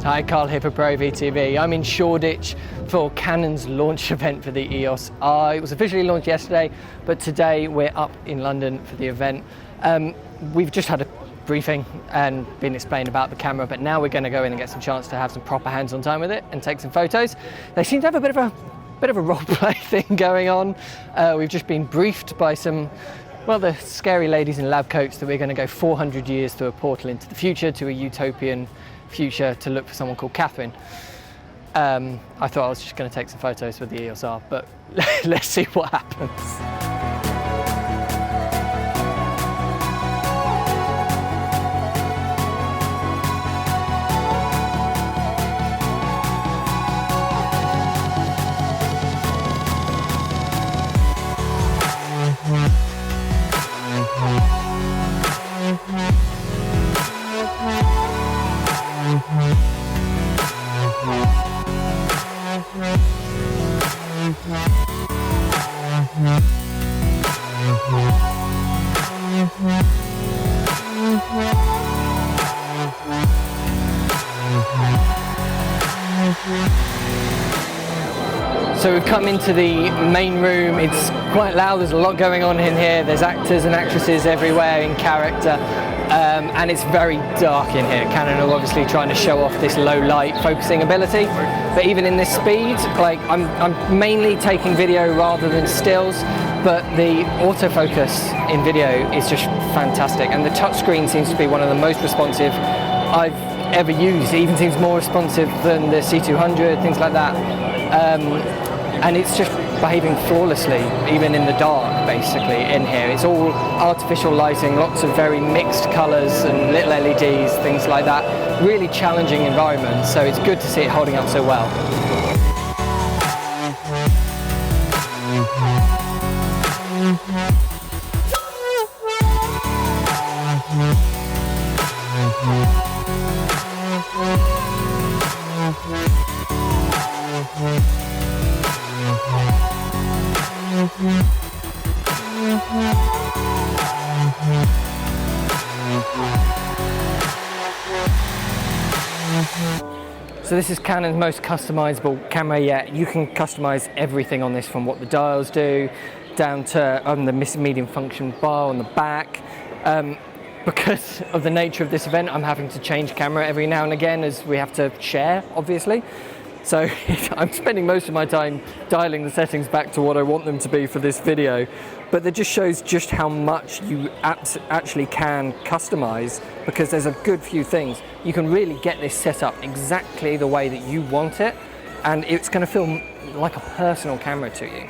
Hi, Carl here for Pro VTV. I'm in Shoreditch for Canon's launch event for the EOS R. It was officially launched yesterday, but today we're up in London for the event. We've just had a briefing and been explained about the camera, but now we're going to go in and get some chance to have some proper hands-on time with it and take some photos. They seem to have a bit of a role play thing going on. We've just been briefed by some, well, the scary ladies in lab coats that we're going to go 400 years through a portal into the future, to a utopian future, to look for someone called Catherine. I thought I was just going to take some photos with the EOS R, but let's see what happens. So we've come into the main room. It's quite loud, there's a lot going on in here. There's actors and actresses everywhere in character, and it's very dark in here. Canon are obviously trying to show off this low light focusing ability, but even in this speed, like I'm mainly taking video rather than stills, but the autofocus in video is just fantastic, and the touchscreen seems to be one of the most responsive I've ever used. It even seems more responsive than the C200, things like that. And it's just behaving flawlessly, even in the dark, basically, in here. It's all artificial lighting, lots of very mixed colours and little LEDs, things like that. Really challenging environment, so it's good to see it holding up so well. So this is Canon's most customizable camera yet. You can customize everything on this, from what the dials do down to the medium function bar on the back. Because of the nature of this event, I'm having to change camera every now and again, as we have to share, obviously. So I'm spending most of my time dialing the settings back to what I want them to be for this video. But that just shows just how much you actually can customize, because there's a good few things. You can really get this set up exactly the way that you want it, and it's going to feel like a personal camera to you.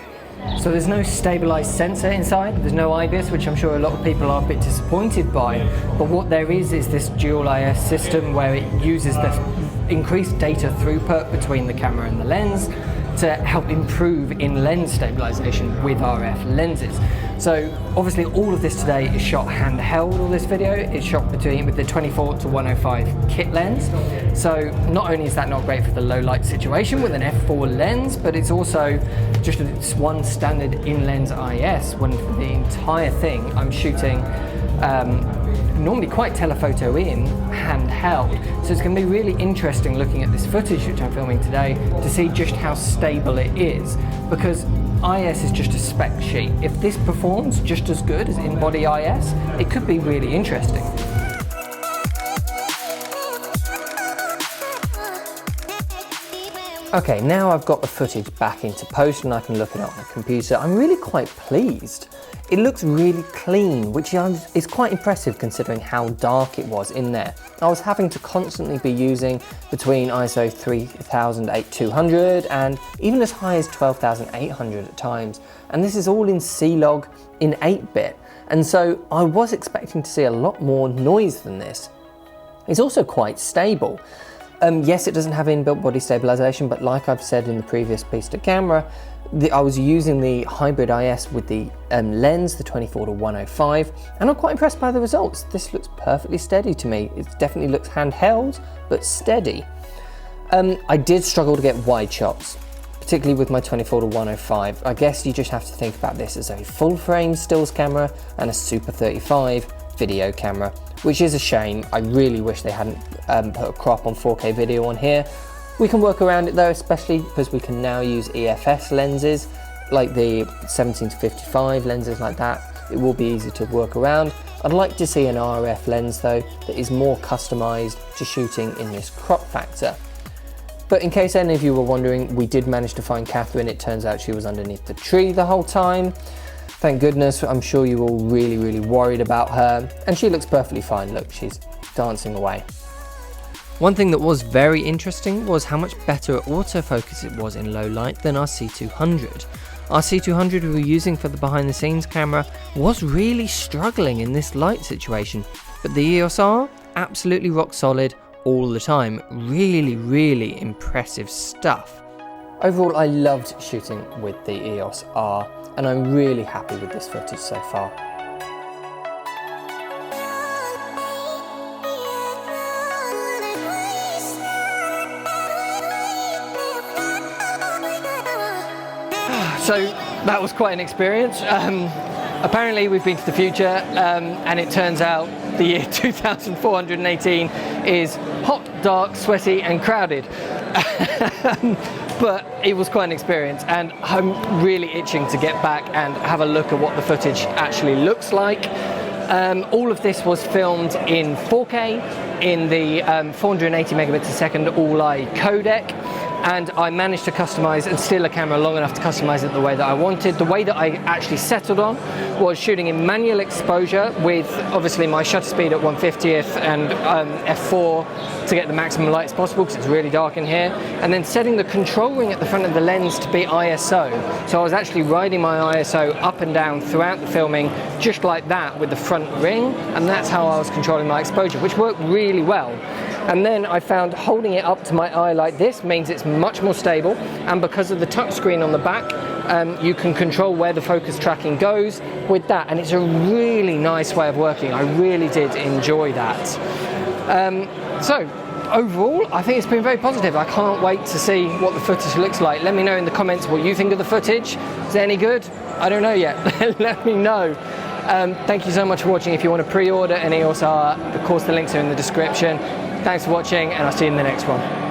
So there's no stabilized sensor inside, there's no IBIS, which I'm sure a lot of people are a bit disappointed by, but what there is this dual IS system where it uses the increased data throughput between the camera and the lens to help improve in-lens stabilization with RF lenses. So obviously all of this today is shot handheld. All this video is shot with the 24 to 105 kit lens. So not only is that not great for the low light situation with an f4 lens, but it's also just one standard in-lens IS, when for the entire thing I'm shooting normally quite telephoto in handheld. So it's going to be really interesting looking at this footage which I'm filming today to see just how stable it is, because IS is just a spec sheet. If this performs just as good as in-body IS, it could be really interesting. Okay, now I've got the footage back into post and I can look at it on the computer. I'm really quite pleased. It looks really clean, which is quite impressive considering how dark it was in there. I was having to constantly be using between ISO 3000-8200 and even as high as 12,800 at times. And this is all in C-Log in 8-bit. And so I was expecting to see a lot more noise than this. It's also quite stable. Yes, it doesn't have inbuilt body stabilization, but like I've said in the previous piece to camera, I was using the hybrid IS with the lens, the 24 to 105, and I'm quite impressed by the results. This looks perfectly steady to me. It definitely looks handheld, but steady. I did struggle to get wide shots, particularly with my 24 to 105. I guess you just have to think about this as a full frame stills camera and a Super 35 video camera. which is a shame. I really wish they hadn't put a crop on 4K video on here. We can work around it though, especially because we can now use EFS lenses, like the 17-55 lenses like that. It will be easy to work around. I'd like to see an RF lens though that is more customized to shooting in this crop factor. But in case any of you were wondering, we did manage to find Catherine. It turns out she was underneath the tree the whole time. Thank goodness. I'm sure you were all really worried about her, and she looks perfectly fine. Look, she's dancing away. One thing that was very interesting was how much better at autofocus it was in low light than our C200. Our C200 we were using for the behind the scenes camera was really struggling in this light situation, but the EOS R, absolutely rock solid all the time. Really impressive stuff. Overall, I loved shooting with the EOS R, and I'm really happy with this footage so far. So that was quite an experience. Apparently we've been to the future, and it turns out the year 2418 is hot, dark, sweaty and crowded. But it was quite an experience, and I'm really itching to get back and have a look at what the footage actually looks like. All of this was filmed in 4K in the 480 megabits a second all-eye codec. And I managed to customize and steal a camera long enough to customize it the way that I wanted. The way that I actually settled on was shooting in manual exposure with obviously my shutter speed at 1/50th and f4 to get the maximum light as possible because it's really dark in here. And then setting the control ring at the front of the lens to be ISO. So I was actually riding my ISO up and down throughout the filming, just like that with the front ring. And that's how I was controlling my exposure, which worked really well. And then I found holding it up to my eye like this means it's much more stable, and because of the touchscreen on the back, you can control where the focus tracking goes with that, and it's a really nice way of working. I really did enjoy that. So overall, I think it's been very positive. I can't wait to see what the footage looks like. Let me know in the comments what you think of the footage. Is it any good? I don't know yet. Let me know. Thank you so much for watching. If you want to pre-order an EOS R, of course the links are in the description. Thanks for watching, and I'll see you in the next one.